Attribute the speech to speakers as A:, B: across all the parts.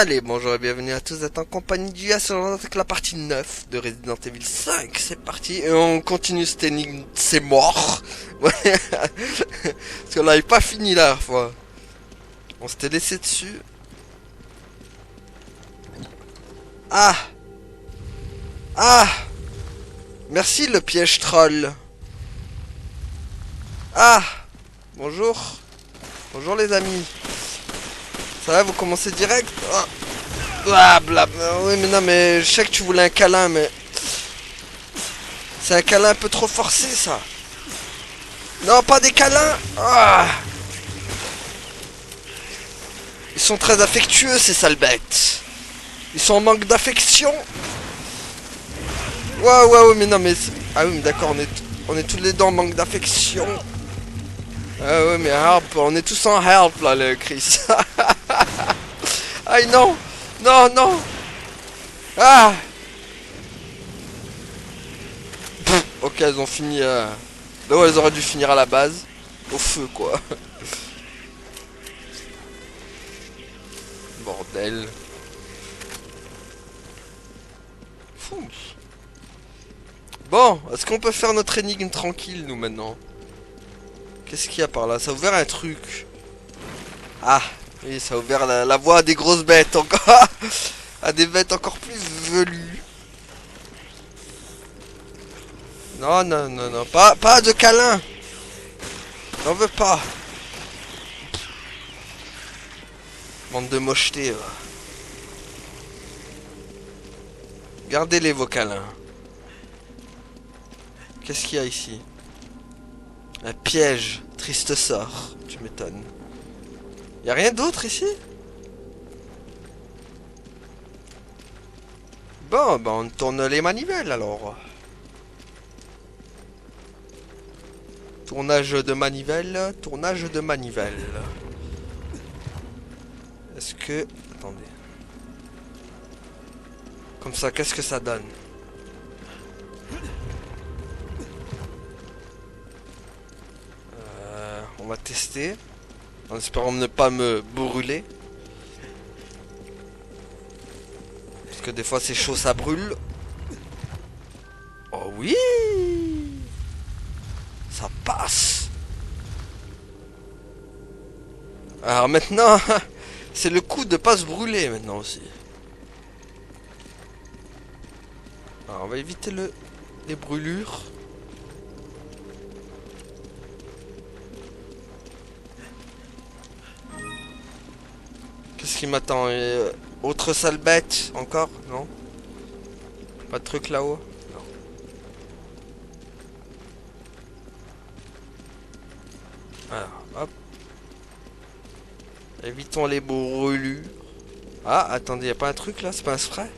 A: Allez, bonjour et bienvenue à tous, vous êtes en compagnie du avec la partie 9 de Resident Evil 5, c'est parti, et on continue cette énigme, c'est mort, ouais, parce qu'on n'avait pas fini la dernière fois, on s'était laissé dessus, ah, ah, merci le piège troll, ah, bonjour, bonjour les amis, ça va, vous commencez direct, ah. Ah, oui, mais non, mais je sais que tu voulais un câlin, mais c'est un câlin un peu trop forcé, ça. Non, pas des câlins. Ah. Ils sont très affectueux, ces sales bêtes. Ils sont en manque d'affection. Ouais, mais non, mais... Ah oui, mais d'accord, on est tous les deux en manque d'affection. Ah ouais, mais help, on est tous en help, là, le Chris. Aïe, non. Non, non. Ah. Pff, ok, elles ont fini... Là où elles auraient dû finir à la base. Au feu, quoi. Bordel. Fou. Bon, est-ce qu'on peut faire notre énigme tranquille, nous, maintenant? Qu'est-ce qu'il y a par là? Ça a ouvert un truc. Ah, oui, ça a ouvert la voie à des grosses bêtes, encore. À des bêtes encore plus velues. Non, non, non, non. Pas de câlin. J'en veux pas. Bande de mocheté. Gardez-les vos câlins. Qu'est-ce qu'il y a ici? Un piège. Triste sort. Tu m'étonnes. Y'a rien d'autre ici? Bon, ben on tourne les manivelles alors. Tournage de manivelle, tournage de manivelle. Est-ce que... Attendez. Comme ça, qu'est-ce que ça donne? On va tester. En espérant ne pas me brûler. Parce que des fois c'est chaud, ça brûle. Oh oui! Ça passe! Alors maintenant, c'est le coup de pas se brûler maintenant aussi. Alors on va éviter les brûlures. Qu'est-ce qui m'attend? Autre sale bête? Encore? Non? Pas de truc là-haut? Non. Alors, hop. Évitons les brûlures. Ah, attendez, y a pas un truc là? C'est pas un spray?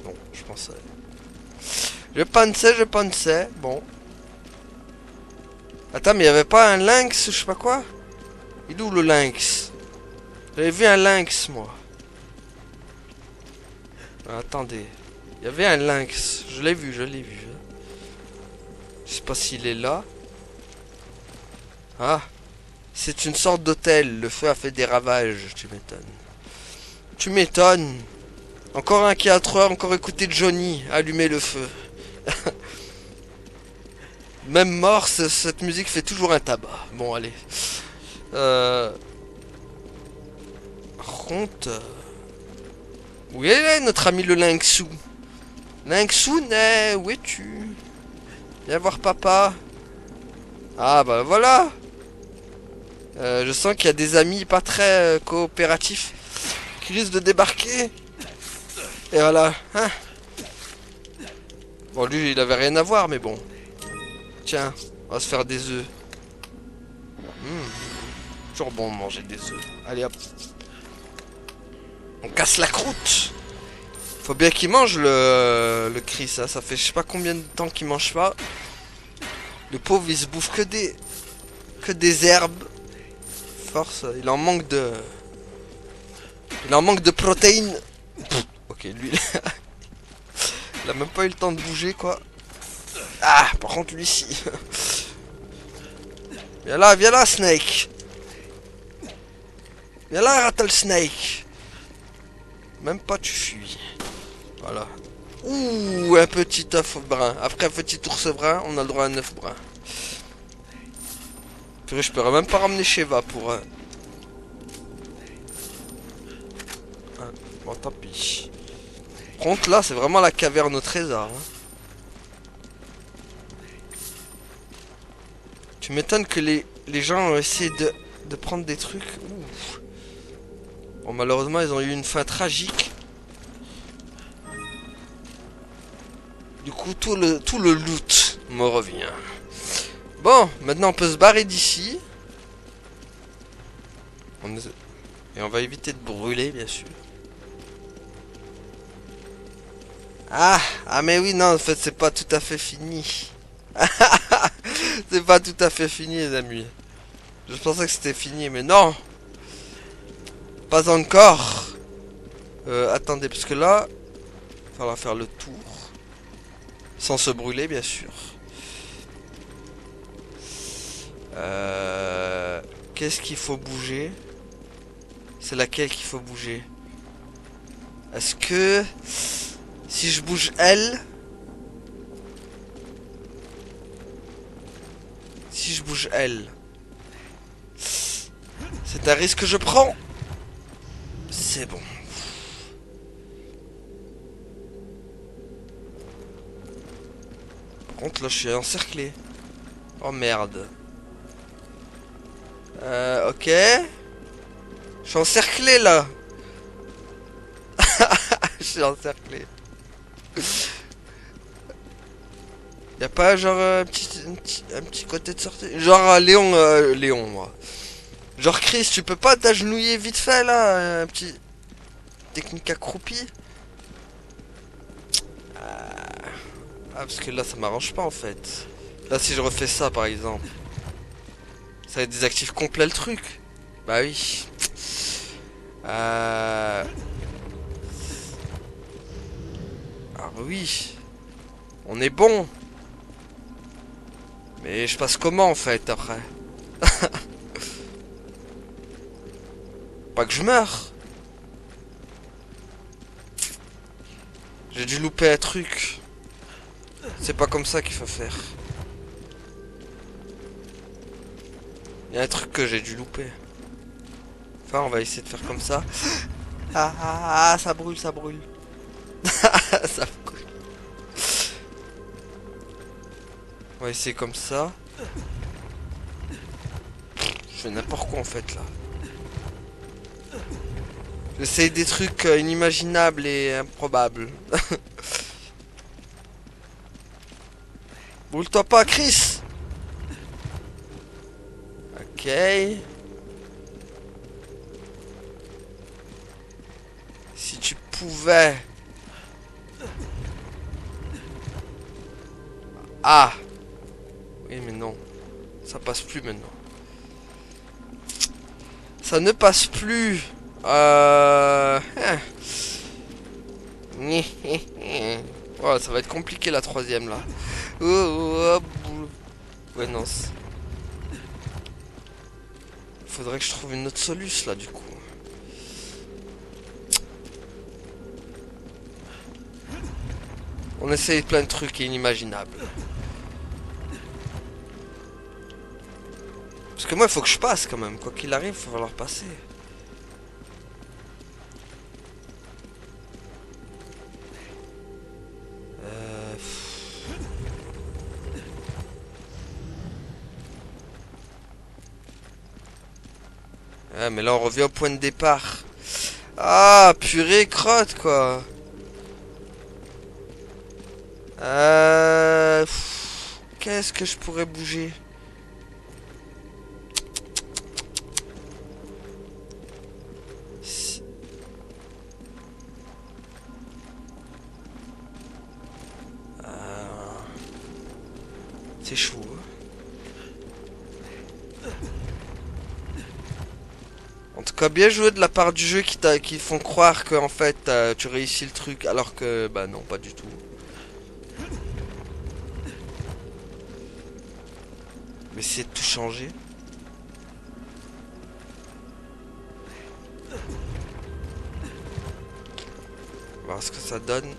A: Non, je pensais. Je pensais. Bon. Attends, mais y avait pas un lynx, je sais pas quoi? Il est où le lynx? J'avais vu un lynx, moi. Attendez. Il y avait un lynx. Je l'ai vu. Je sais pas s'il est là. Ah. C'est une sorte d'hôtel. Le feu a fait des ravages. Tu m'étonnes. Tu m'étonnes. Encore un qui a 3 heures. Encore écouter Johnny. Allumer le feu. Même mort, cette musique fait toujours un tabac. Bon, allez. Par contre... Où est notre ami le Lynxou? Lynxou, où es-tu? Viens voir papa. Ah bah voilà. Je sens qu'il y a des amis pas très coopératifs qui risquent de débarquer. Et voilà. Hein, bon, lui, il avait rien à voir, mais bon. Tiens, on va se faire des œufs. Toujours bon de manger des œufs. Allez hop. On casse la croûte. Faut bien qu'il mange le Chris, hein. Ça fait je sais pas combien de temps qu'il mange pas. Le pauvre il se bouffe que des herbes. Force, il en manque de protéines. Pff, ok, lui il a même pas eu le temps de bouger quoi. Ah, par contre lui si. Viens là Snake. Viens là Rattlesnake. Même pas tu fuis. Voilà. Ouh, un petit œuf brun. Après un petit ours brun, on a le droit à un œuf brun. Purée, je pourrais même pas ramener Sheva pour... Bon, tant pis. Par contre, là, c'est vraiment la caverne au trésor. Hein. Tu m'étonnes que les gens ont essayé de prendre des trucs. Ouh. Bon, malheureusement, ils ont eu une fin tragique. Du coup, tout le loot me revient. Bon, maintenant, on peut se barrer d'ici. Et on va éviter de brûler, bien sûr. Ah, mais oui, non, en fait, c'est pas tout à fait fini. C'est pas tout à fait fini, les amis. Je pensais que c'était fini, mais non. Pas encore. Attendez, parce que là, il va falloir faire le tour. Sans se brûler, bien sûr. Qu'est-ce qu'il faut bouger? C'est laquelle qu'il faut bouger? Est-ce que... Si je bouge L... Si je bouge L... C'est un risque que je prends. C'est bon. Par contre, là, je suis encerclé. Oh merde. Ok. Je suis encerclé, là. Je suis encerclé. Y'a pas genre un petit côté de sortie? Genre Léon, moi. Genre Chris, tu peux pas t'agenouiller vite fait là? Un petit technique accroupi? Parce que là ça m'arrange pas en fait. Là si je refais ça par exemple, ça désactive complet le truc. Bah oui. Ah bah oui. On est bon. Mais je passe comment en fait après? Pas que je meure. J'ai dû louper un truc. C'est pas comme ça qu'il faut faire. Il y a un truc que j'ai dû louper. Enfin, on va essayer de faire comme ça. Ça brûle, ça brûle. Ça brûle. On va essayer comme ça. Je fais n'importe quoi en fait là. J'essaye des trucs inimaginables et improbables. Brûle-toi pas, Chris! Ok. Si tu pouvais... Ah! Oui, mais non. Ça passe plus maintenant. Ça ne passe plus. Oh, ça va être compliqué la troisième là. Ouais, non. Faudrait que je trouve une autre solution là du coup. On essaye plein de trucs inimaginables. Parce que moi il faut que je passe quand même. Quoi qu'il arrive, il va falloir passer. Ah, mais là on revient au point de départ. Ah, purée, crotte quoi. Qu'est-ce que je pourrais bouger? C'est chaud. En tout cas, bien joué de la part du jeu qui font croire que en fait tu réussis le truc alors que bah non, pas du tout. Mais c'est tout changer. On va voir ce que ça donne.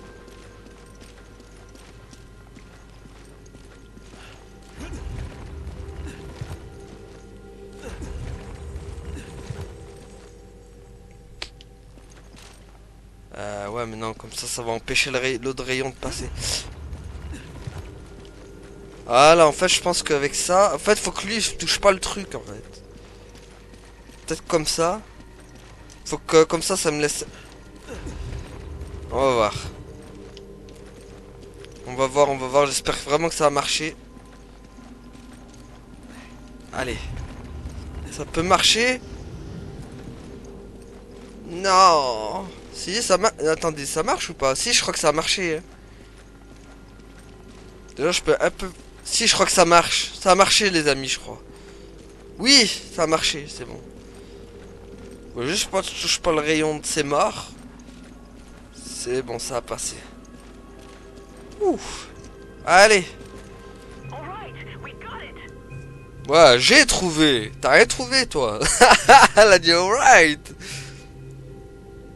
A: Ouais, mais non, comme ça va empêcher l'autre rayon de passer. Voilà, en fait, je pense qu'avec ça... En fait, faut que lui, je touche pas le truc, en fait. Peut-être comme ça. Faut que, comme ça me laisse... On va voir. On va voir. J'espère vraiment que ça va marcher. Allez. Ça peut marcher? Non. Si, ça marche... Attendez, ça marche ou pas? Si, je crois que ça a marché. Hein. Déjà, je peux un peu... Si, je crois que ça marche. Ça a marché, les amis, je crois. Oui, ça a marché, c'est bon. Bon, juste pas, je touche pas le rayon de ses morts. C'est bon, ça a passé. Ouf. Allez. Ouais, j'ai trouvé. T'as rien trouvé, toi. Elle a dit alright.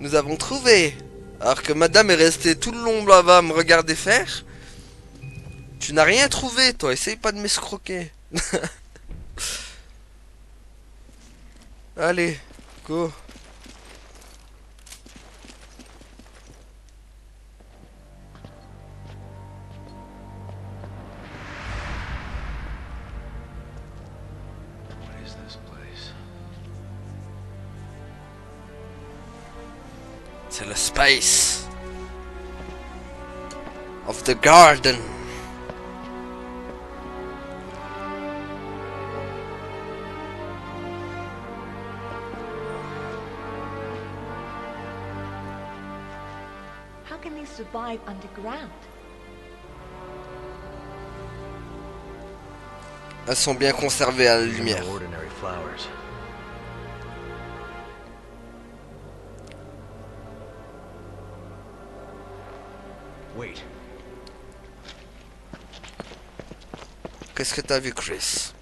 A: Nous avons trouvé. Alors que madame est restée tout le long là-bas à me regarder faire. Tu n'as rien trouvé, toi. Essaye pas de m'escroquer. Allez, go. C'est le space of the garden.
B: How can they survive underground?
A: Elles sont bien conservées à la lumière. Qu'est-ce que t'as vu, Chris?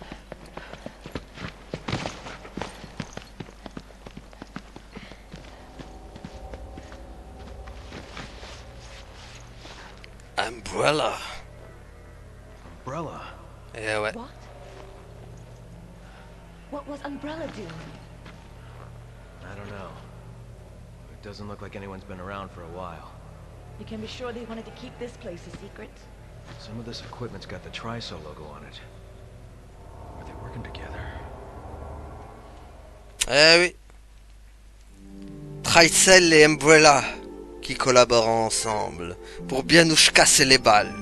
A: Umbrella.
C: Umbrella?
A: Eh ouais.
B: What was Umbrella doing?
C: I don't know. It doesn't look like anyone's been around for a while.
B: You can be sure they wanted to keep this place a secret.
C: Some of this equipment's got the Triso logo on it. Are they working together?
A: Eh oui. Tricell et Umbrella qui collaborent ensemble pour bien nous casser les balles.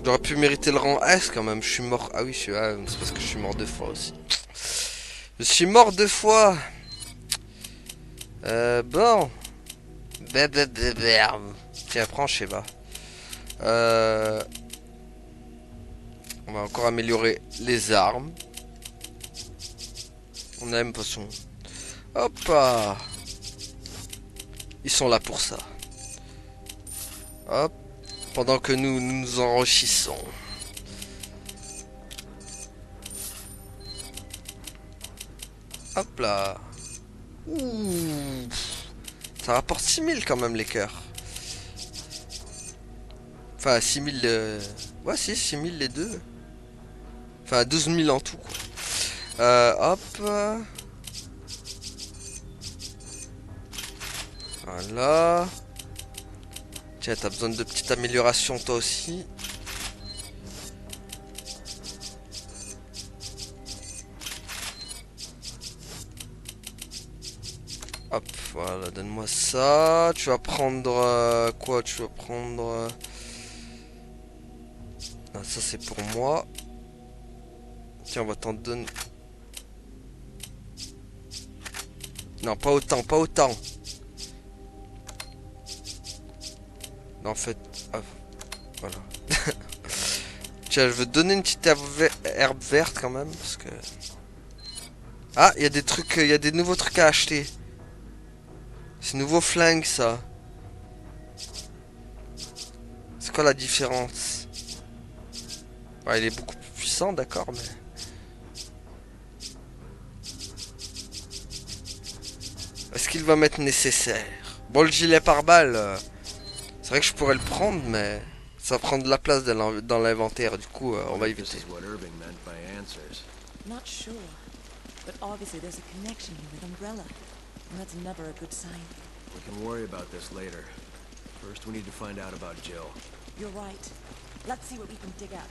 A: J'aurais pu mériter le rang S quand même. Je suis mort. Ah oui, c'est parce que je suis mort 2 fois aussi. Je suis mort 2 fois. Bon. Tiens, prends, je sais pas. On va encore améliorer les armes. On aime, de toute façon. Hop. Ils sont là pour ça. Hop. Pendant que nous nous enrichissons. Hop là. Ouh. Ça rapporte 6000 quand même les cœurs. Enfin 6000... Ouais si 6000 les deux. Enfin 12 000 en tout quoi. Hop. Voilà. Tiens, t'as besoin de petites améliorations toi aussi. Hop, voilà, donne-moi ça. Tu vas prendre quoi? Tu vas prendre... Ah, ça c'est pour moi. Tiens, on va t'en donner... Non, pas autant, pas autant. Non, en fait... Ah, voilà. Tiens, je veux te donner une petite herbe verte quand même, parce que... Ah, il y a des trucs, il y a des nouveaux trucs à acheter. C'est nouveau flingue, ça. C'est quoi la différence? Ouais, il est beaucoup plus puissant, d'accord, mais... Est-ce qu'il va m'être nécessaire? Bon, le gilet pare-balles, c'est vrai que je pourrais le prendre, mais ça prend de la place dans l'inventaire. Du coup, on va éviter.
C: This is what Irving meant by answers.
D: Not sure, but obviously there's a connection here with Umbrella, and that's never a good sign.
C: We can worry about this later. First, we need to find out about Jill.
D: You're right. Let's see what we can dig up.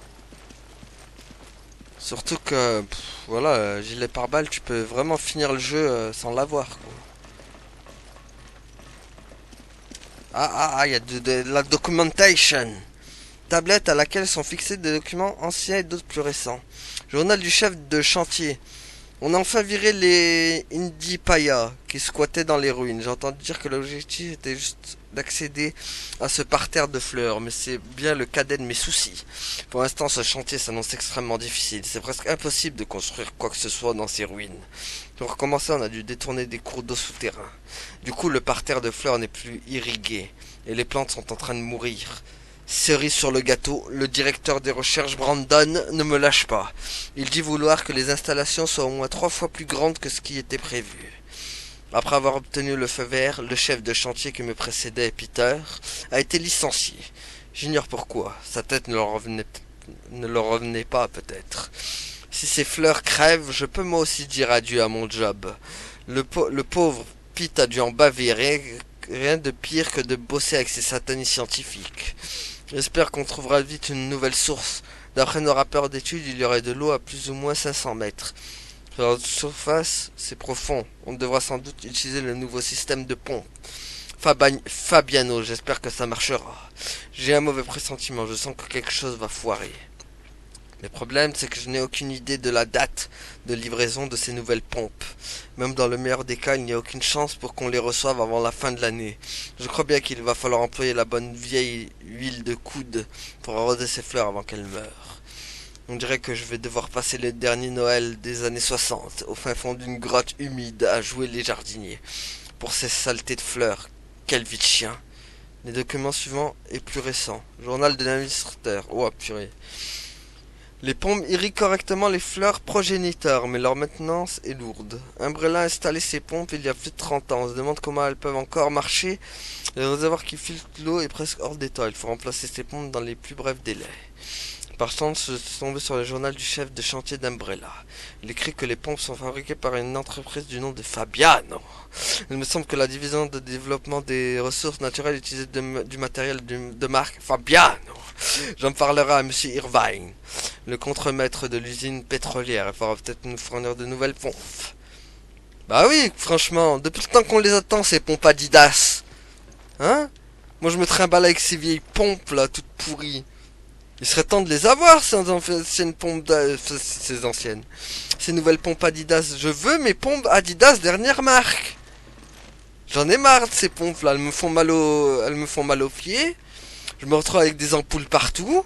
A: Surtout que, voilà, gilet pare-balles, tu peux vraiment finir le jeu sans l'avoir, quoi. Il y a de la documentation. Tablette à laquelle sont fixés des documents anciens et d'autres plus récents. Journal du chef de chantier. On a enfin viré les Indie Paya qui squattaient dans les ruines. J'ai entendu dire que l'objectif était juste d'accéder à ce parterre de fleurs, mais c'est bien le cadet de mes soucis. Pour l'instant, ce chantier s'annonce extrêmement difficile. C'est presque impossible de construire quoi que ce soit dans ces ruines. Pour recommencer, on a dû détourner des cours d'eau souterrains. Du coup, le parterre de fleurs n'est plus irrigué, et les plantes sont en train de mourir. Cerise sur le gâteau, le directeur des recherches Brandon ne me lâche pas. Il dit vouloir que les installations soient au moins 3 fois plus grandes que ce qui était prévu. Après avoir obtenu le feu vert, le chef de chantier qui me précédait, Peter, a été licencié. J'ignore pourquoi. Sa tête ne leur revenait pas, peut-être. Si ces fleurs crèvent, je peux moi aussi dire adieu à mon job. Le pauvre Pete a dû en baver, rien de pire que de bosser avec ces satanis scientifiques. J'espère qu'on trouvera vite une nouvelle source. D'après nos rapports d'études, il y aurait de l'eau à plus ou moins 500 mètres. Sur la surface, c'est profond. On devra sans doute utiliser le nouveau système de pompe. Fabiano, j'espère que ça marchera. J'ai un mauvais pressentiment, je sens que quelque chose va foirer. Le problème, c'est que je n'ai aucune idée de la date de livraison de ces nouvelles pompes. Même dans le meilleur des cas, il n'y a aucune chance pour qu'on les reçoive avant la fin de l'année. Je crois bien qu'il va falloir employer la bonne vieille huile de coude pour arroser ces fleurs avant qu'elles meurent. On dirait que je vais devoir passer le dernier Noël des années 60 au fin fond d'une grotte humide à jouer les jardiniers. Pour ces saletés de fleurs, quelle vie de chien. Les documents suivants est plus récent. Journal de l'administrateur. Oh purée. Les pompes irriguent correctement les fleurs progéniteurs, mais leur maintenance est lourde. Umbrella a installé ces pompes il y a plus de 30 ans. On se demande comment elles peuvent encore marcher. Le réservoir qui filtre l'eau est presque hors d'état. Il faut remplacer ces pompes dans les plus brefs délais. Par chance, je suis tombé sur le journal du chef de chantier d'Umbrella. Il écrit que les pompes sont fabriquées par une entreprise du nom de Fabiano. Il me semble que la division de développement des ressources naturelles utilise du matériel de marque Fabiano. J'en parlerai à monsieur Irvine, le contremaître de l'usine pétrolière. Il faudra peut-être nous fournir de nouvelles pompes. Bah oui, franchement, depuis le temps qu'on les attend, ces pompes Adidas. Hein? Moi je me trimballe avec ces vieilles pompes là, toutes pourries. Il serait temps de les avoir, ces anciennes pompes, ces anciennes. Ces nouvelles pompes Adidas. Je veux mes pompes Adidas dernière marque. J'en ai marre de ces pompes là, elles me font mal aux pieds. Je me retrouve avec des ampoules partout.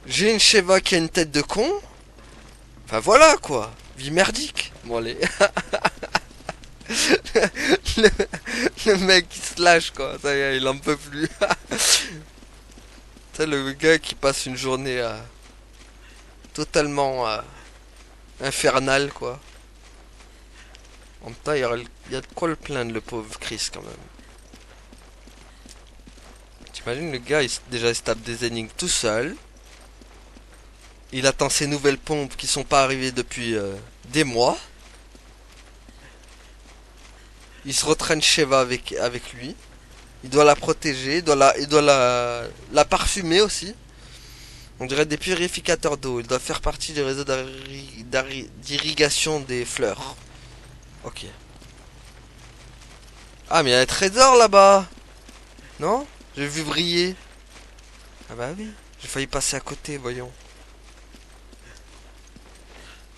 A: J'ai une Sheva qui a une tête de con. Enfin voilà quoi, vie merdique. Bon allez. le mec qui se lâche quoi, ça y est, il en peut plus. C'est le gars qui passe une journée totalement infernale quoi. En même temps, il y a de quoi le plaindre, le pauvre Chris quand même. T'imagines le gars, il se tape des énigmes tout seul. Il attend ses nouvelles pompes qui sont pas arrivées depuis des mois. Il se retraîne Sheva avec lui. Il doit la protéger, il doit la parfumer aussi. On dirait des purificateurs d'eau. Il doit faire partie du réseau d'irrigation des fleurs. Ok. Ah mais il y a un trésor là-bas. Non? J'ai vu briller. Ah bah oui. J'ai failli passer à côté, voyons.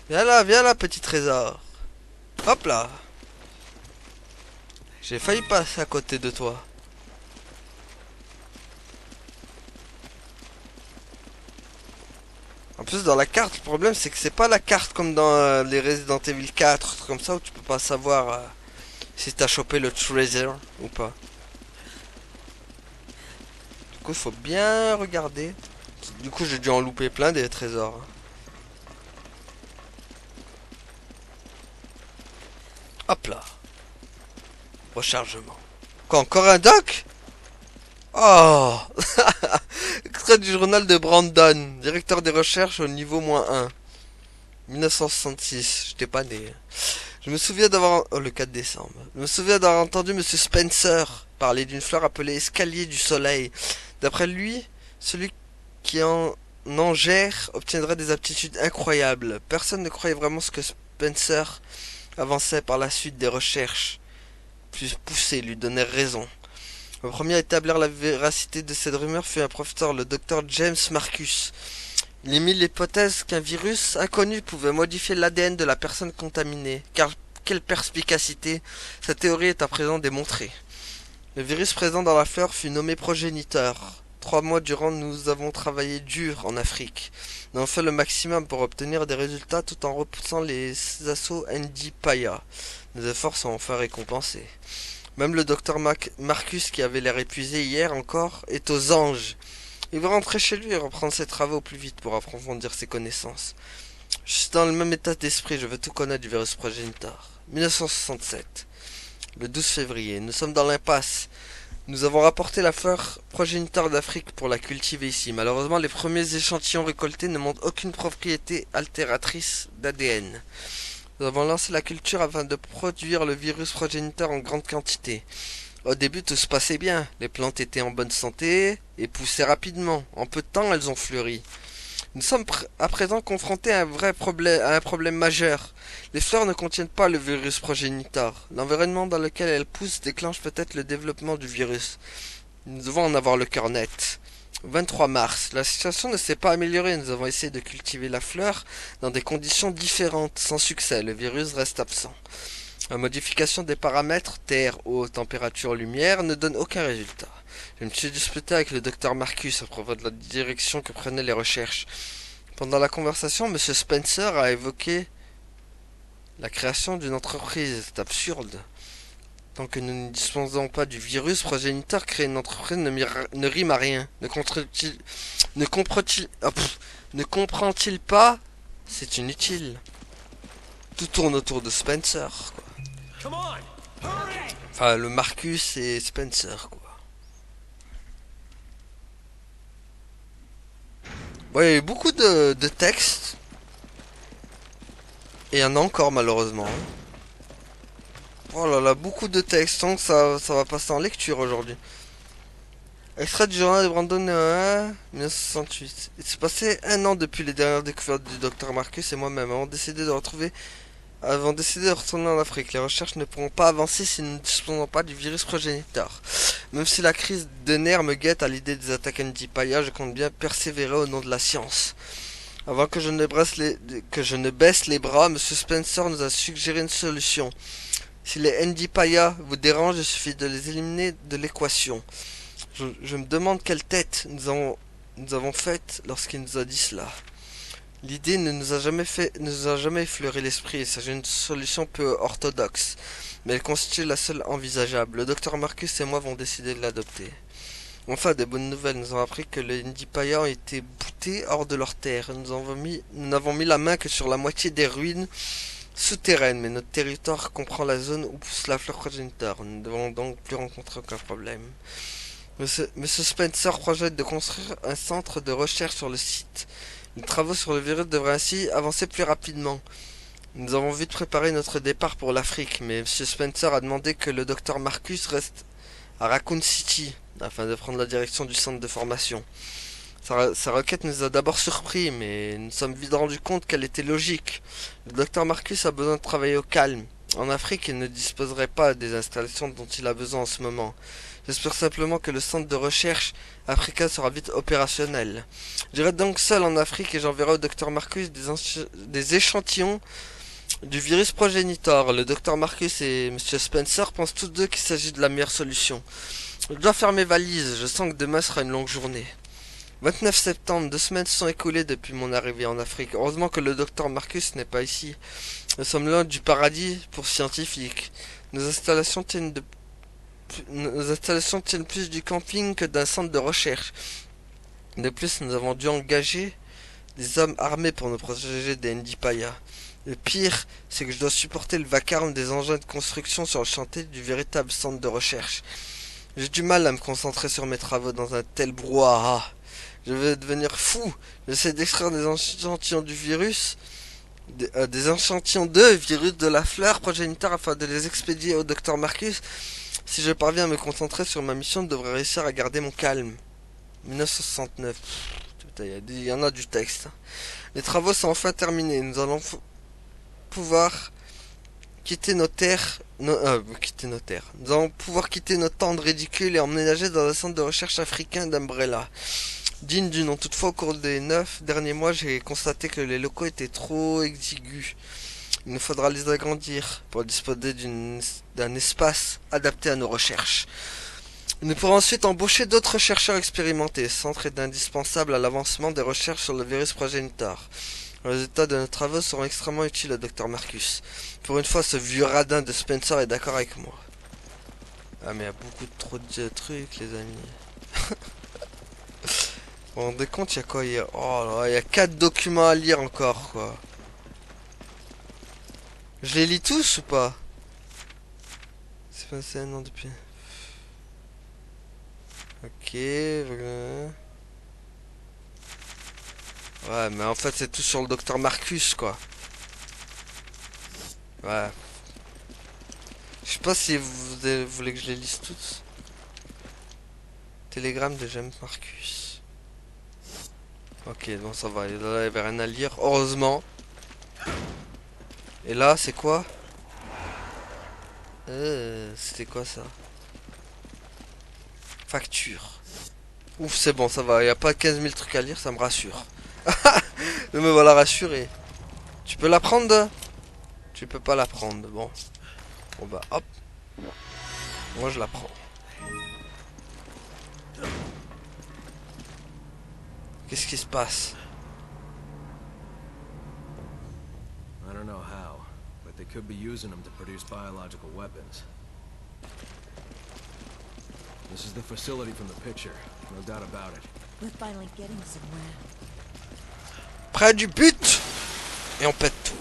A: Viens là, petit trésor. Hop là. J'ai failli passer à côté de toi. En plus dans la carte, le problème c'est que c'est pas la carte comme dans les Resident Evil 4, comme ça où tu peux pas savoir si t'as chopé le treasure ou pas. Du coup il faut bien regarder. Du coup j'ai dû en louper plein des trésors. Hop là. Rechargement. Quoi, encore un doc? Oh. Extrait du journal de Brandon, directeur des recherches au niveau -1. 1966, j'étais pas né. Je me souviens d'avoir... Oh, le 4 décembre. Je me souviens d'avoir entendu Monsieur Spencer parler d'une fleur appelée escalier du soleil. D'après lui, celui qui en gère obtiendrait des aptitudes incroyables. Personne ne croyait vraiment ce que Spencer avançait. Par la suite. Des recherches plus poussées lui donnaient raison. Le premier à établir la véracité de cette rumeur fut un professeur, le docteur James Marcus. Il émit l'hypothèse qu'un virus inconnu pouvait modifier l'ADN de la personne contaminée. Car quelle perspicacité! Cette théorie est à présent démontrée. Le virus présent dans la fleur fut nommé progéniteur. 3 mois durant, nous avons travaillé dur en Afrique. Nous avons fait le maximum pour obtenir des résultats tout en repoussant les assauts Ndipaya. Nos efforts sont enfin récompensés. Même le docteur Marcus, qui avait l'air épuisé hier encore, est aux anges. Il va rentrer chez lui et reprendre ses travaux au plus vite pour approfondir ses connaissances. Je suis dans le même état d'esprit, je veux tout connaître du virus progéniteur. 1967. Le 12 février, nous sommes dans l'impasse. Nous avons rapporté la fleur progéniteur d'Afrique pour la cultiver ici. Malheureusement, les premiers échantillons récoltés ne montrent aucune propriété altératrice d'ADN. Nous avons lancé la culture afin de produire le virus progéniteur en grande quantité. Au début, tout se passait bien. Les plantes étaient en bonne santé et poussaient rapidement. En peu de temps, elles ont fleuri. Nous sommes à présent confrontés à un problème majeur. Les fleurs ne contiennent pas le virus progéniteur. L'environnement dans lequel elles poussent déclenche peut-être le développement du virus. Nous devons en avoir le cœur net. 23 mars. La situation ne s'est pas améliorée. Nous avons essayé de cultiver la fleur dans des conditions différentes. Sans succès, le virus reste absent. La modification des paramètres, terre, eau, température, lumière, ne donne aucun résultat. Je me suis disputé avec le docteur Marcus à propos de la direction que prenaient les recherches. Pendant la conversation, M. Spencer a évoqué la création d'une entreprise. C'est absurde. Tant que nous ne disposons pas du virus progéniteur, créer une entreprise ne rime à rien. Ne comprend-il pas? C'est inutile. Tout tourne autour de Spencer, quoi. Enfin, le Marcus et Spencer, quoi. Bon, il y a eu beaucoup de textes. Et il y en a encore, malheureusement. Oh là là, beaucoup de textes. Donc ça va passer en lecture aujourd'hui. Extrait du journal de Brandon 1968. Il s'est passé 1 an depuis les dernières découvertes du docteur Marcus et moi-même avons décidé de retourner en Afrique. Les recherches ne pourront pas avancer si nous ne disposons pas du virus progéniteur. Même si la crise de nerfs me guette à l'idée des attaques Ndipaya, je compte bien persévérer au nom de la science. Avant que je ne baisse les bras, M. Spencer nous a suggéré une solution. Si les Ndipaya vous dérangent, il suffit de les éliminer de l'équation. Je me demande quelle tête nous avons faite lorsqu'il nous a dit cela. L'idée ne nous a jamais effleuré l'esprit. Il s'agit d'une solution peu orthodoxe, mais elle constitue la seule envisageable. Le docteur Marcus et moi vont décider de l'adopter. Enfin, des bonnes nouvelles. Nous avons appris que les Ndipaya ont été boutés hors de leur terre. Nous n'avons mis la main que sur la moitié des ruines souterraines, mais notre territoire comprend la zone où pousse la fleur progéniteur. Nous ne devons donc plus rencontrer aucun problème. Monsieur Spencer projette de construire un centre de recherche sur le site. Les travaux sur le virus devraient ainsi avancer plus rapidement. Nous avons vite préparé notre départ pour l'Afrique, mais M. Spencer a demandé que le docteur Marcus reste à Raccoon City, afin de prendre la direction du centre de formation. Sa requête nous a d'abord surpris, mais nous sommes vite rendus compte qu'elle était logique. Le docteur Marcus a besoin de travailler au calme. En Afrique, il ne disposerait pas des installations dont il a besoin en ce moment. J'espère simplement que le centre de recherche africain sera vite opérationnel. J'irai donc seul en Afrique et j'enverrai au docteur Marcus des échantillons du virus progéniteur. Le docteur Marcus et M. Spencer pensent tous deux qu'il s'agit de la meilleure solution. Je dois faire mes valises, je sens que demain sera une longue journée. 29 septembre, 2 semaines se sont écoulées depuis mon arrivée en Afrique. Heureusement que le docteur Marcus n'est pas ici. Nous sommes loin du paradis pour scientifiques. Nos installations tiennent plus du camping que d'un centre de recherche. De plus, nous avons dû engager des hommes armés pour nous protéger des Ndipaya. Le pire, c'est que je dois supporter le vacarme des engins de construction sur le chantier du véritable centre de recherche. J'ai du mal à me concentrer sur mes travaux dans un tel brouhaha. Je vais devenir fou. J'essaie d'extraire des échantillons du virus, des échantillons de virus de la fleur progéniteur afin de les expédier au docteur Marcus. Si je parviens à me concentrer sur ma mission, je devrais réussir à garder mon calme. 1969. Putain, il y en a du texte. Les travaux sont enfin terminés. Nous allons pouvoir quitter nos terres. Quitter nos terres. Nous allons pouvoir quitter notre tente ridicule et emménager dans un centre de recherche africain d'Umbrella. Digne du nom. Toutefois, au cours des 9 derniers mois, j'ai constaté que les locaux étaient trop exigus. Il nous faudra les agrandir pour disposer d'un espace adapté à nos recherches. Nous pourrons ensuite embaucher d'autres chercheurs expérimentés. Ce centre est indispensable à l'avancement des recherches sur le virus progéniteur. Les résultats de nos travaux seront extrêmement utiles au Dr Marcus. Pour une fois, ce vieux radin de Spencer est d'accord avec moi. Ah mais il y a beaucoup trop de trucs, les amis. Vous vous rendez compte, il y a quoi? Oh là, il y a 4 documents à lire encore, quoi. Je les lis tous ou pas? C'est passé un an depuis. Ok, voilà. Ouais, mais en fait, c'est tout sur le docteur Marcus, quoi. Ouais. Je sais pas si vous voulez que je les lise toutes. Télégramme de James Marcus. Ok, bon, ça va. Là, il n'y avait rien à lire. Heureusement. Et là, c'est quoi? C'était quoi ça? Facture. Ouf, c'est bon, ça va. Il n'y a pas 15 000 trucs à lire, ça me rassure. Me voilà rassuré. Tu peux la prendre? Tu peux pas la prendre. Bon. Bon bah hop. Moi je la prends. Qu'est-ce qui se passe?
C: I don't know how, but they could be using them to produce biological weapons. This is the facility from the picture, no doubt about it.
D: We're finally getting somewhere.
A: Près du but. Et on pète tout.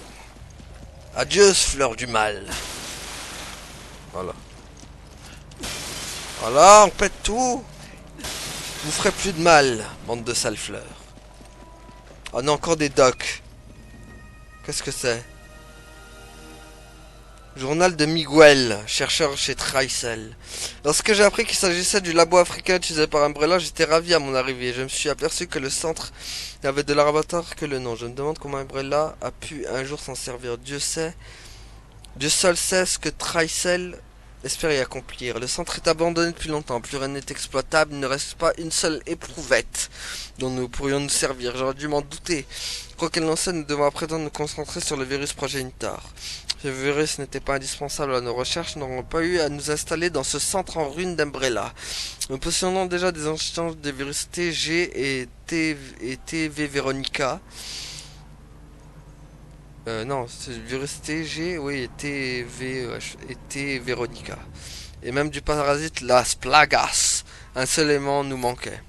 A: Adieu, fleur du mal. Voilà. Voilà, on pète tout. Vous ferez plus de mal, bande de sales fleurs. Oh non, encore des docs. Qu'est-ce que c'est? Journal de Miguel, chercheur chez Tricel. Lorsque j'ai appris qu'il s'agissait du labo africain utilisé par Umbrella, j'étais ravi à mon arrivée. Je me suis aperçu que le centre n'avait de laboratoire que le nom. Je me demande comment Umbrella a pu un jour s'en servir. Dieu seul sait ce que Tricel espère y accomplir. Le centre est abandonné depuis longtemps. Plus rien n'est exploitable. Il ne reste pas une seule éprouvette dont nous pourrions nous servir. J'aurais dû m'en douter. Quoi qu'elle n'en soit, nous devons à présent nous concentrer sur le virus progéniteur. Ce virus n'était pas indispensable à nos recherches, nous n'aurons pas eu à nous installer dans ce centre en ruine d'Umbrella. Nous possédons déjà des échantillons des virus TG et TV Veronica. Non, c'est le virus TG, oui, et T Veronica. Et même du parasite Las Plagas. Un seul élément nous manquait.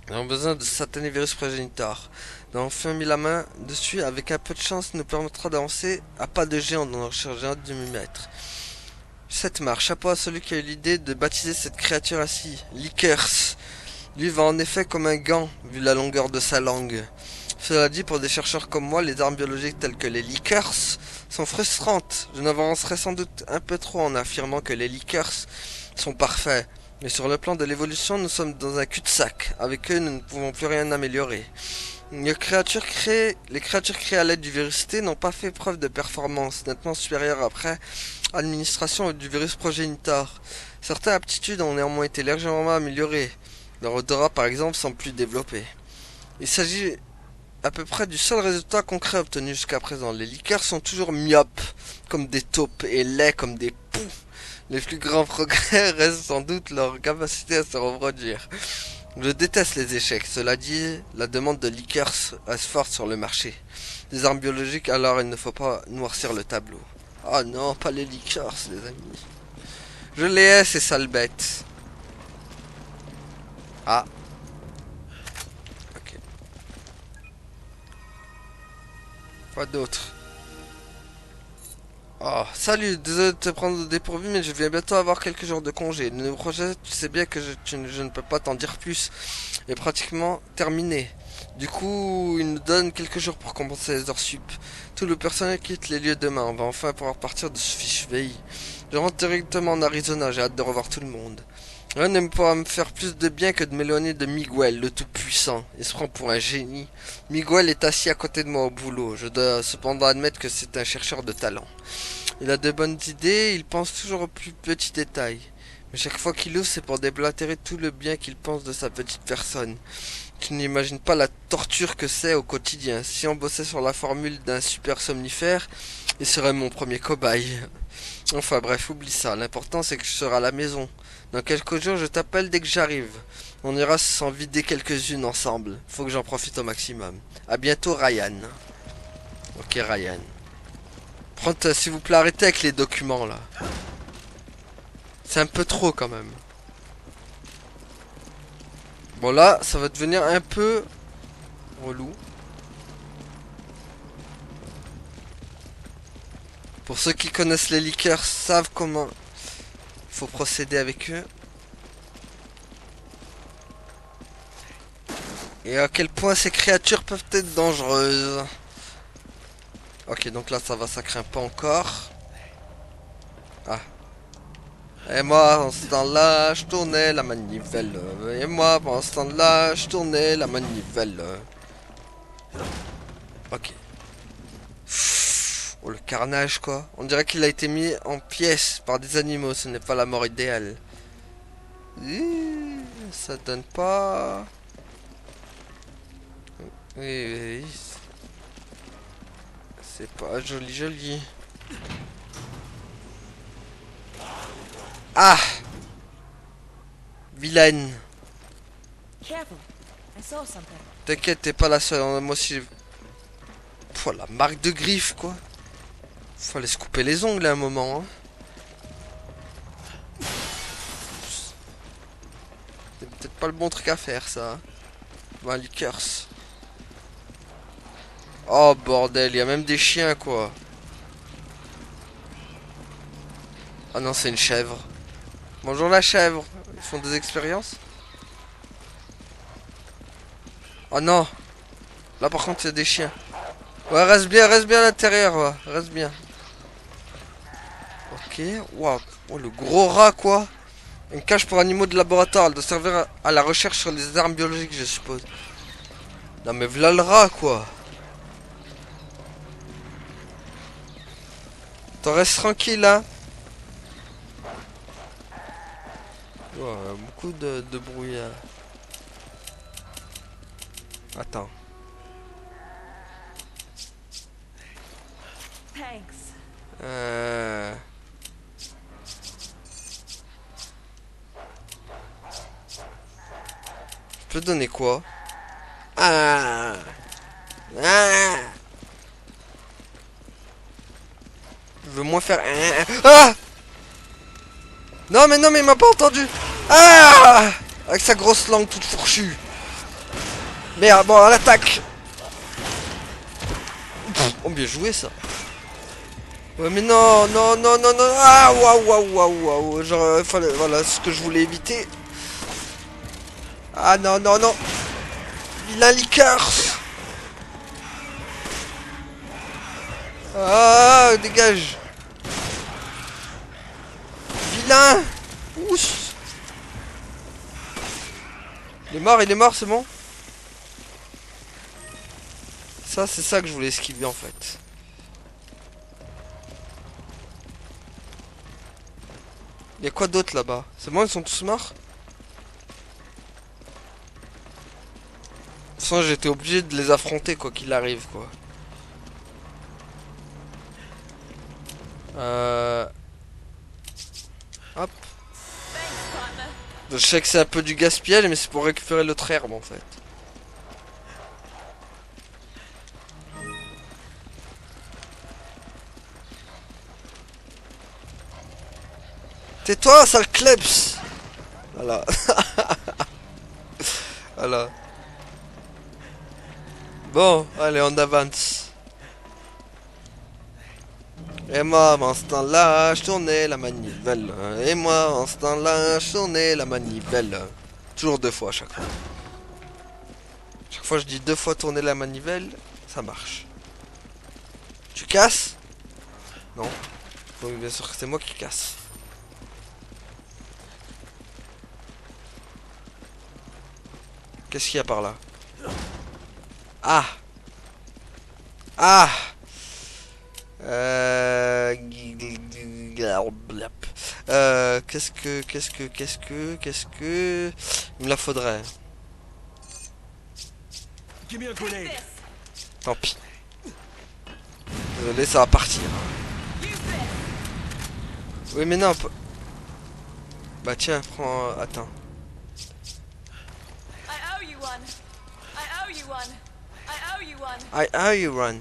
A: Nous avons besoin de satané virus progéniteur. Nous avons enfin mis la main dessus. Avec un peu de chance, nous permettra d'avancer à pas de géant dans nos recherches de demi-mètre. 7 mars. Chapeau à celui qui a eu l'idée de baptiser cette créature ainsi. Lickers. Lui va en effet comme un gant, vu la longueur de sa langue. Cela dit, pour des chercheurs comme moi, les armes biologiques telles que les Lickers sont frustrantes. Je n'avancerai sans doute un peu trop en affirmant que les Lickers sont parfaits. Mais sur le plan de l'évolution, nous sommes dans un cul-de-sac. Avec eux, nous ne pouvons plus rien améliorer. Les créatures créées à l'aide du virus T n'ont pas fait preuve de performance nettement supérieure après administration du virus progéniteur. Certaines aptitudes ont néanmoins été légèrement améliorées. Leur odorat, par exemple, semble plus développé. Il s'agit à peu près du seul résultat concret obtenu jusqu'à présent. Les liqueurs sont toujours myopes, comme des taupes, et laids comme des poux. Les plus grands progrès restent sans doute leur capacité à se reproduire. Je déteste les échecs. Cela dit, la demande de liqueurs reste forte sur le marché. Des armes biologiques, alors il ne faut pas noircir le tableau. Oh non, pas les liqueurs, les amis. Je les hais, ces sales bêtes. Ah. Ok. Quoi d'autre? Oh, salut, désolé de te prendre au dépourvu, mais je vais bientôt avoir quelques jours de congé. Le nouveau projet, tu sais bien que je ne peux pas t'en dire plus, est pratiquement terminé. Du coup, il nous donne quelques jours pour compenser les heures sup. Tout le personnel quitte les lieux demain. On va enfin pouvoir partir de ce fichu pays. Je rentre directement en Arizona, j'ai hâte de revoir tout le monde. Rien ne pourra me faire plus de bien que de m'éloigner de Miguel, le tout-puissant. Il se prend pour un génie. Miguel est assis à côté de moi au boulot. Je dois cependant admettre que c'est un chercheur de talent. Il a de bonnes idées, il pense toujours aux plus petits détails. Mais chaque fois qu'il ouvre, c'est pour déblatérer tout le bien qu'il pense de sa petite personne. Tu n'imagines pas la torture que c'est au quotidien. Si on bossait sur la formule d'un super somnifère, il serait mon premier cobaye. Enfin bref, oublie ça. L'important c'est que je serai à la maison. Dans quelques jours, je t'appelle dès que j'arrive. On ira s'en vider quelques-unes ensemble. Faut que j'en profite au maximum. À bientôt, Ryan. Ok, Ryan. Prends, s'il vous plaît, arrêtez avec les documents là. C'est un peu trop quand même. Bon là, ça va devenir un peu relou. Pour ceux qui connaissent les liqueurs, savent comment il faut procéder avec eux. Et à quel point ces créatures peuvent être dangereuses. Ok, donc là ça va, ça craint pas encore. Ah. Et moi, en ce temps-là, je tournais la manivelle. Et moi, pendant ce temps-là, je tournais la manivelle. Ok. Oh, le carnage, quoi. On dirait qu'il a été mis en pièces par des animaux. Ce n'est pas la mort idéale. Ça donne pas... Oui, oui. C'est pas joli, joli. Ah! Vilaine.
D: Careful. I saw something.
A: T'inquiète, t'es pas la seule. Moi aussi. Pouah, la marque de griffe, quoi. Fallait se couper les ongles à un moment, hein. C'est peut-être pas le bon truc à faire, ça. Ben, liqueurs. Oh, bordel, il y a même des chiens, quoi. Ah non, c'est une chèvre. Bonjour la chèvre. Ils font des expériences? Oh non. Là, par contre, il y a des chiens. Ouais, reste bien à l'intérieur, ouais. Reste bien. Ok, waouh. Oh, le gros rat, quoi. Une cage pour animaux de laboratoire. Elle doit servir à la recherche sur les armes biologiques, je suppose. Non, mais v'là le rat, quoi. T'en restes tranquille, hein. Ouais, beaucoup de bruit. Attends.
D: Thanks.
A: Je peux donner quoi? Ah. Ah. Je veux moins faire... Ah. Non, mais il m'a pas entendu. Ah. Avec sa grosse langue toute fourchue. Merde, bon, à l'attaque. Oh, bien joué, ça. Ouais, mais non. Ah, waouh. Genre, fallait... Voilà, ce que je voulais éviter. Ah, non. Vilain liqueur. Ah, dégage. Vilain. Ouss. Il est mort, c'est bon. Ça, c'est ça que je voulais esquiver, en fait. Il y a quoi d'autre là-bas? C'est bon, ils sont tous morts? De toute façon, j'étais obligé de les affronter, quoi qu'il arrive, quoi. Hop. Je sais que c'est un peu du gaspillage, mais c'est pour récupérer l'autre herbe, en fait. Tais-toi, sale klebs. Voilà. Voilà. Bon, allez, on avance. Et moi, en ce temps-là, je tournais la manivelle. Et moi, en ce temps-là, je tournais la manivelle. Toujours 2 fois à chaque fois. Chaque fois je dis 2 fois tourner la manivelle, ça marche. Tu casses? Non. Oui, bien sûr que c'est moi qui casse. Qu'est-ce qu'il y a par là? Ah! Ah! Qu'est-ce que... Il me la faudrait. Tant pis. Désolé, ça va partir. Oui, mais non. Bah tiens, prends... Attends. I owe you one.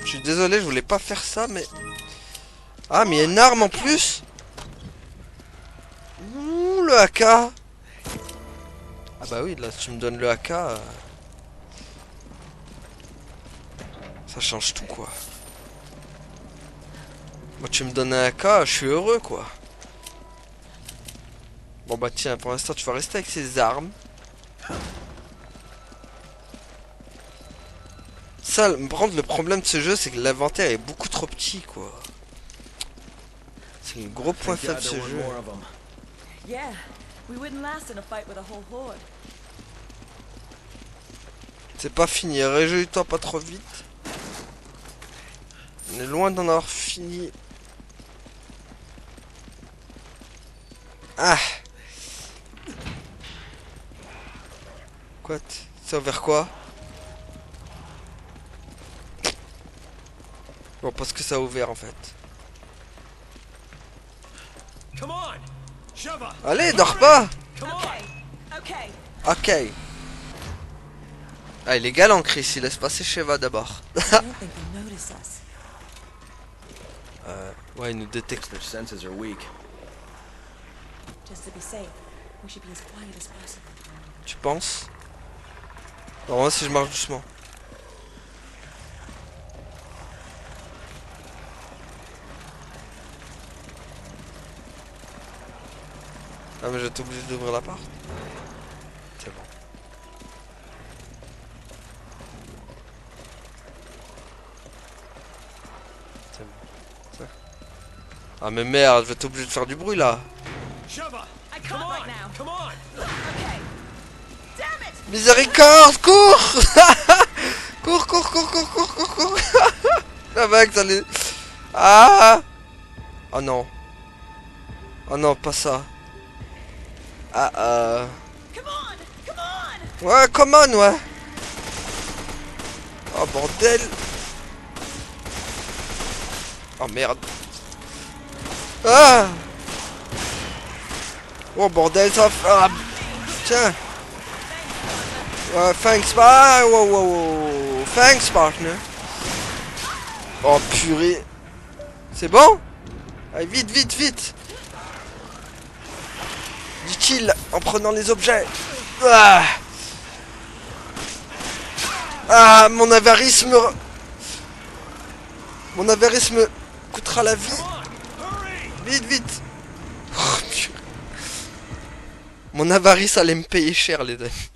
A: Je suis désolé, je voulais pas faire ça, mais... Ah, mais il y a une arme en plus. Ouh, le AK. Ah bah oui, là, si tu me donnes le AK... Ça change tout, quoi. Moi, tu me donnes un AK, je suis heureux, quoi. Bon bah tiens, pour l'instant, tu vas rester avec ces armes. Ça, par contre, le problème de ce jeu, c'est que l'inventaire est beaucoup trop petit, quoi. C'est le gros point faible de ce jeu.
D: Yeah, we wouldn't last in a fight with a whole horde.
A: C'est pas fini, réjouis-toi pas trop vite. On est loin d'en avoir fini. Ah! Quoi? C'est ouvert quoi? Bon, parce que ça a ouvert en fait. Allez, dors pas! Ok. Ah, il est galant, Chris, il laisse passer Sheva d'abord. Ouais, il nous détecte.
C: Their senses are weak.
D: Just to be safe, we should be as quiet as possible.
A: Tu penses? Alors moi, si je marche doucement. Ah, mais j'étais obligé d'ouvrir la porte. C'est bon. C'est bon. Ça. Ah, mais merde, je vais être obligé de faire du bruit là. Miséricorde, cours. Cours, cours, cours, cours, cours, cours, cours. La mec, ça les... Ah. Oh non. Oh non, pas ça. Ah, ouais, come on, ouais. Oh, bordel. Oh, merde. Ah. Oh, bordel, ça... Ah. Tiens. Thanks, ah, wow, wow, wow. Thanks, partner. Oh, purée. C'est bon? Allez, vite, vite, vite. Dit-il en prenant les objets. Ah, ah, mon avarice me... Mon avarice me coûtera la vie. Vite, vite. Oh, purée. Mon avarice allait me payer cher, les amis.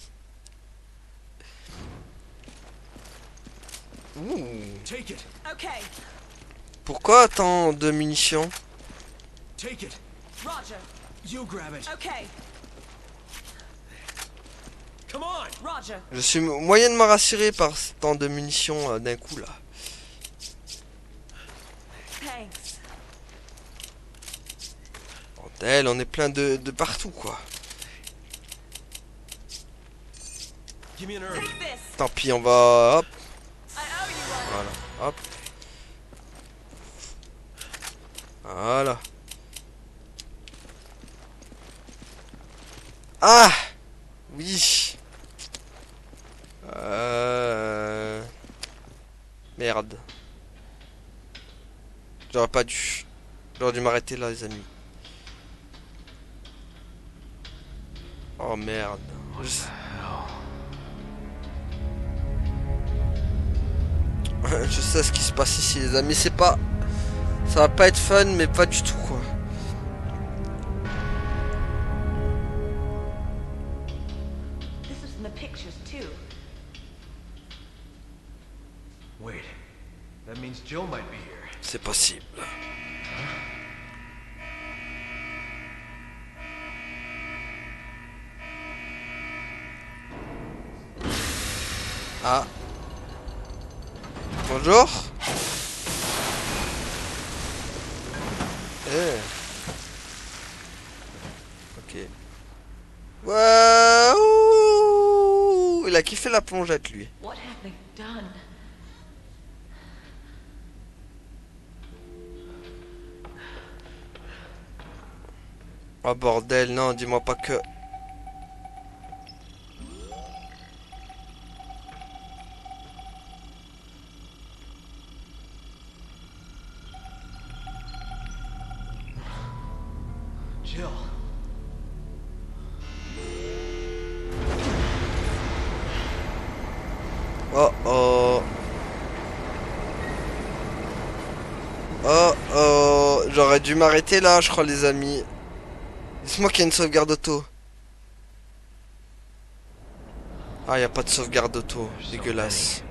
A: Ouh. Pourquoi tant de munitions? Je suis moyennement rassuré par tant de munitions d'un coup là. Bordel, on est plein de partout quoi. Tant pis, on va... Hop. Voilà, hop. Voilà. Ah! Oui. Merde. J'aurais pas dû. J'aurais dû m'arrêter là, les amis. Oh merde. Je sais ce qui se passe ici, les amis. C'est pas Ça va pas être fun, mais pas du tout, quoi.
B: This was in the pictures too.
C: Wait. That means Jill might be here.
A: C'est possible. Ah. Bonjour. Ok. Waouh. Il a kiffé la plongette, lui.
B: What have they done?
A: Oh bordel, non, dis-moi pas que...
C: Jill.
A: Oh oh. Oh oh. J'aurais dû m'arrêter là, je crois, les amis. Dites-moi qu'il y a une sauvegarde auto. Ah, y a pas de sauvegarde auto. Dégueulasse.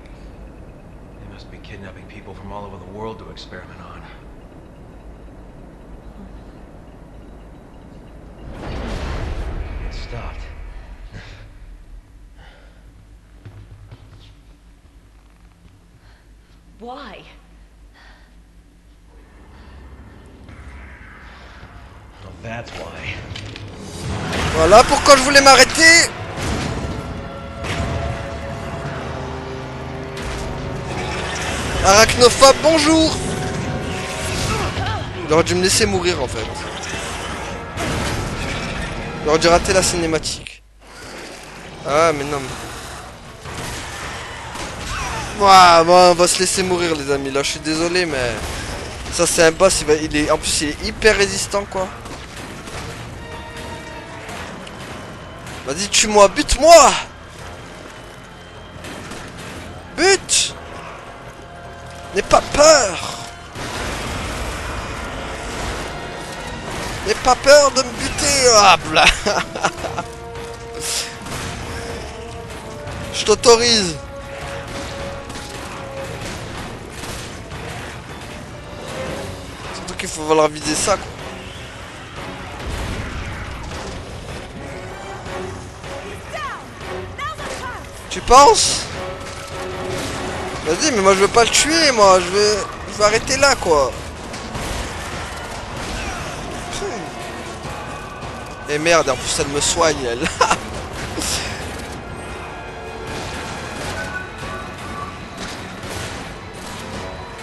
C: They must be kidnapping people from all over the world to experiment on. It stopped.
B: Why?
C: Well, that's why.
A: Voilà pourquoi je voulais m'arrêter. Arachnophobe, bonjour. Il aurait dû me laisser mourir en fait. Il aurait dû rater la cinématique. Ah mais non. Ouah, bon, on va se laisser mourir les amis. Là je suis désolé mais... Ça c'est un boss, il est... En plus il est hyper résistant quoi. Vas-y tue-moi, bute-moi. Bute. N'aie pas peur. N'aie pas peur de me buter. Hop là. Je t'autorise. Surtout qu'il faut falloir viser ça quoi. Tu penses? Vas-y, mais moi je veux pas le tuer, moi. Je veux arrêter là, quoi. Et merde, en plus elle me soigne, elle.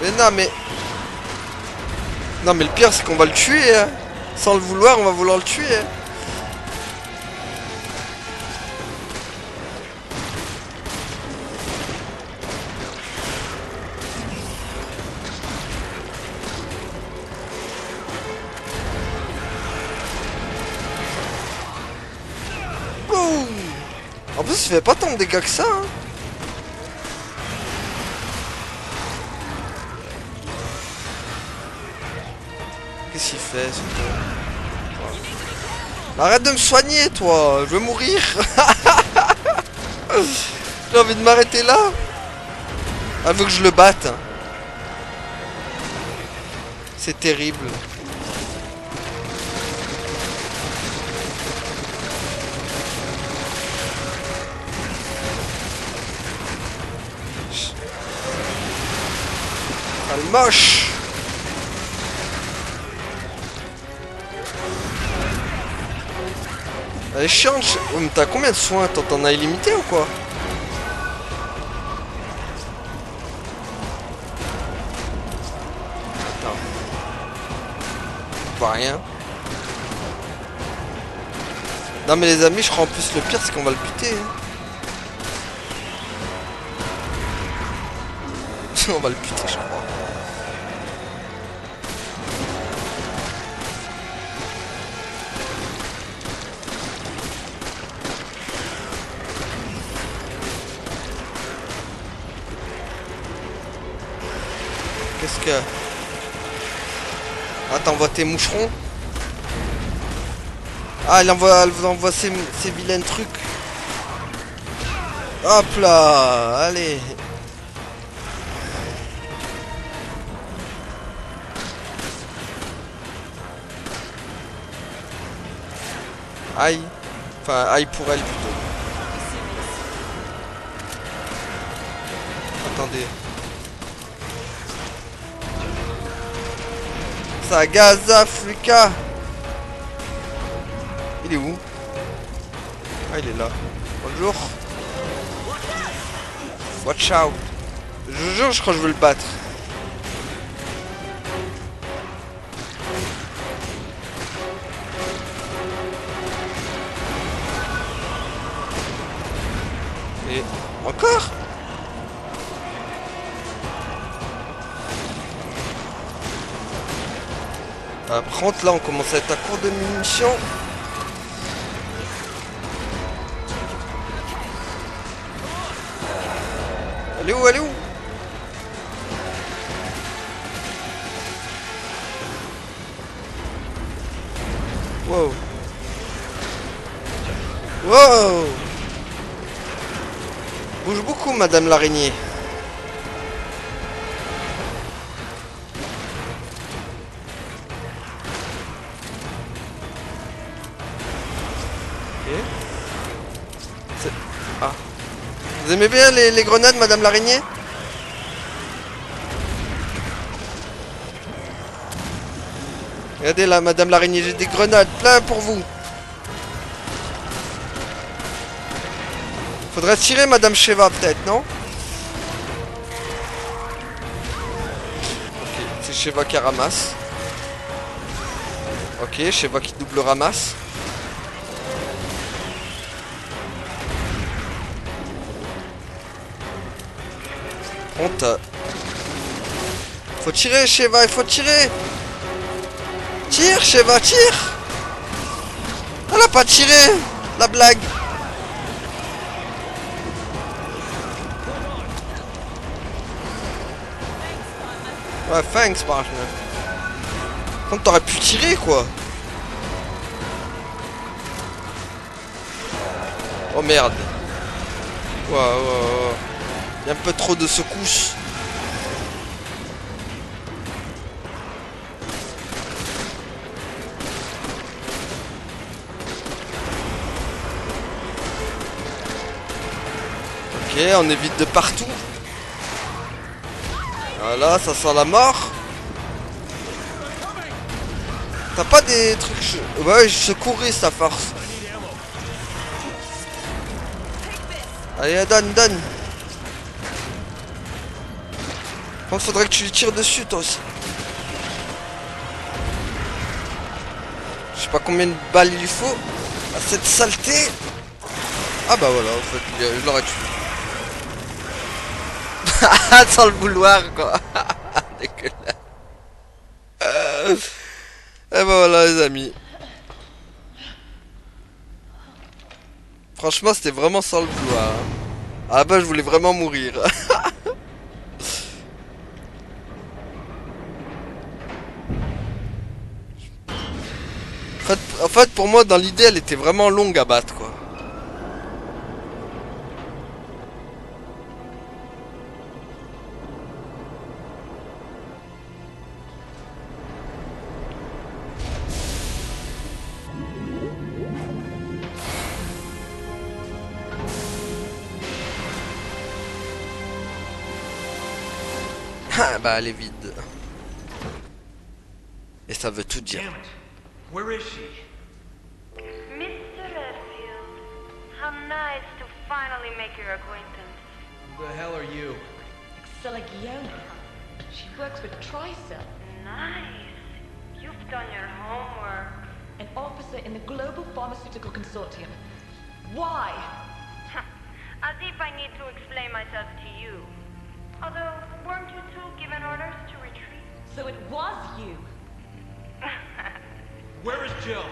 A: Mais non, mais... Non, mais le pire, c'est qu'on va le tuer, hein. Sans le vouloir, on va vouloir le tuer, hein. En plus, il fait pas tant de dégâts que ça. Hein. Qu'est-ce qu'il fait, ce con? Arrête de me soigner, toi. Je veux mourir. J'ai envie de m'arrêter là. Elle veut que je le batte. Hein. C'est terrible. Elle est moche. Elle est chiante. Oh, mais t'as combien de soins? T'en as illimité ou quoi? Non. Pas rien. Non mais les amis, je crois en plus le pire c'est qu'on va le buter. Hein. On va le buter je crois. Qu'est-ce que... Ah, t'envoies tes moucherons. Ah, elle envoie ses vilains trucs. Hop là, allez. Aïe. Enfin, aïe pour elle plutôt. Attendez. Ça gaz Africa. Il est où? Ah, il est là. Bonjour. Watch out. Je jure, je crois que je veux le battre. Et encore? Par contre, là, on commence à être à court de munitions. Elle est où? Elle est où? Wow. Wow. Bouge beaucoup, madame l'araignée. Ah. Vous aimez bien les grenades, madame l'araignée? Regardez là, madame l'araignée, j'ai des grenades plein pour vous. Faudrait tirer madame Sheva peut-être, non? Ok, c'est Sheva qui ramasse. Ok, Sheva qui double ramasse. Honte. Faut tirer Sheva, il faut tirer. Tire Sheva, tire. Elle a pas tiré. La blague. Ouais, thanks, partner. Comme t'aurais pu tirer, quoi. Oh merde. Ouais. Il y a un peu trop de secousses. Ok, on évite de partout. Voilà, ça sent la mort. T'as pas des trucs... Ouais, je secourais sa force. Allez, donne. Par contre, faudrait que tu lui tires dessus, toi aussi. Je sais pas combien de balles il lui faut à cette saleté. Ah bah voilà, en fait, je l'aurais tué. Sans le vouloir, quoi. Dégueulasse. Et bah voilà, les amis. Franchement, c'était vraiment sans le vouloir. Ah bah, je voulais vraiment mourir. En fait, pour moi, dans l'idée, elle était vraiment longue à battre, quoi. Ah bah, elle est vide. Et ça veut tout dire.
C: Damn it. Where is she?
E: Mr. Redfield, how nice to finally make your acquaintance.
C: Who the hell are you?
B: Exiligione. She works for Tricell,
E: Nice. You've done your homework.
B: an officer in the Global Pharmaceutical Consortium. Why?
E: As if I need to explain myself to you. Although, weren't you two given orders to retreat?
B: So it was you.
C: Where is Jill?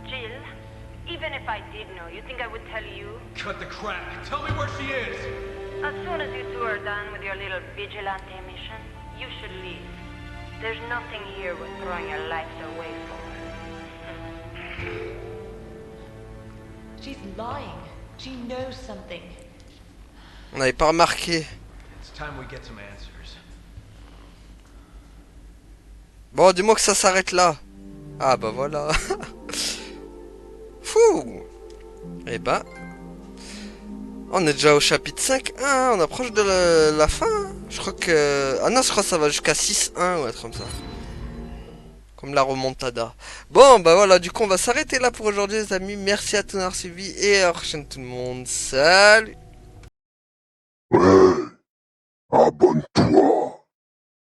E: Jill, even if I did know, you think I would tell you?
C: Cut the crap. Tell me where she is.
E: As soon as you two are done with your little vigilante mission, you should leave. There's nothing here worth throwing your lives away for.
B: She's lying. She knows something.
A: On n'avait pas remarqué.
C: It's time we get some answers.
A: Bon, dis-moi que ça s'arrête là. Ah bah voilà. Fou. Eh ben... On est déjà au chapitre 5. Ah, on approche de la fin. Je crois que... Ah non, je crois que ça va jusqu'à 6-1 ou être comme ça. Comme la remontada. Bon, bah voilà, du coup, on va s'arrêter là pour aujourd'hui, les amis. Merci à tous d'avoir suivi et à la prochaine tout le monde. Salut.
F: Ouais, abonne-toi.